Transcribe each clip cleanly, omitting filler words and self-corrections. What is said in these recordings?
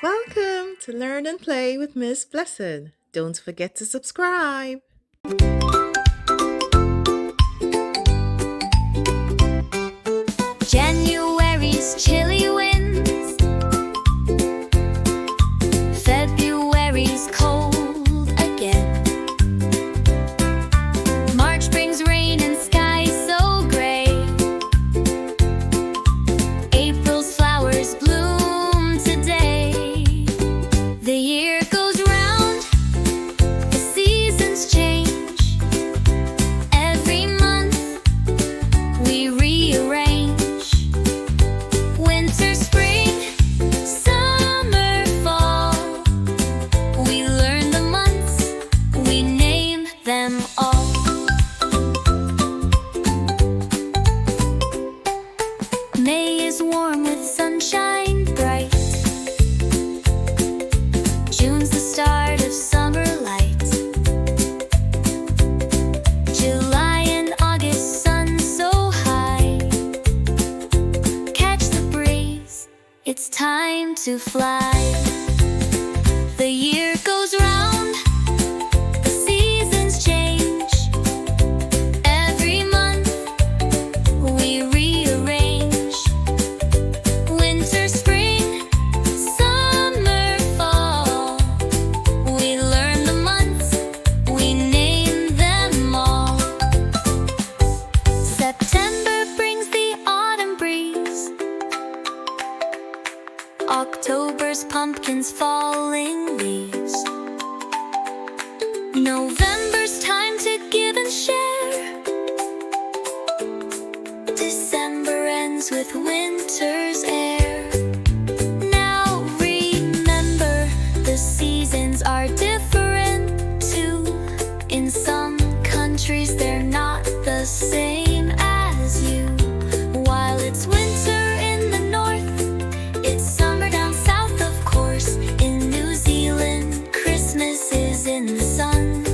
Welcome to Learn and Play with Miss Blessed. Don't forget to subscribe. January's chilly winds, February's cold again. March brings rain and skies so gray. April's flowers bloom today. The year goes round, the seasons change. Every month we rearrange. Winter, spring, summer, fall. We learn the months, we name them all. May is warm with sunshine bright. June's the start of summer light. July and August, sun so high. Catch the breeze, it's time to fly. The year goes round, the seasons change. Every month we rearrange. Winter, spring, summer, fall. We learn the months, we name them all. September brings the autumn breeze. October's pumpkins, falling leaves. November's time to give and share. December ends with winter's air. Now remember, the seasons are different too. In some countries they're not the same as you. While it's winter in the north, it's summer down south, of course. In New Zealand, Christmas is in the sun.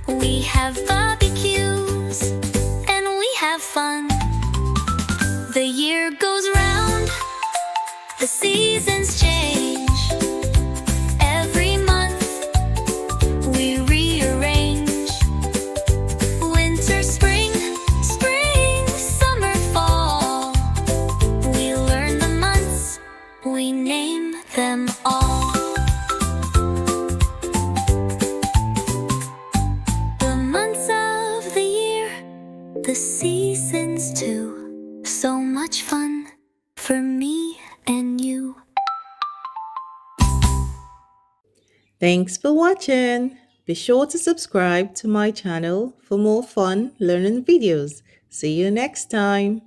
We have barbecues and we have fun. The year goes round, the seasons change. Every month we rearrange. Winter, spring, spring, summer, fall. We learn the months, we name them all. The months of the year, the seasons too. So much fun for me and you. Thanks for watching. Be sure to subscribe to my channel for more fun learning videos. See you next time.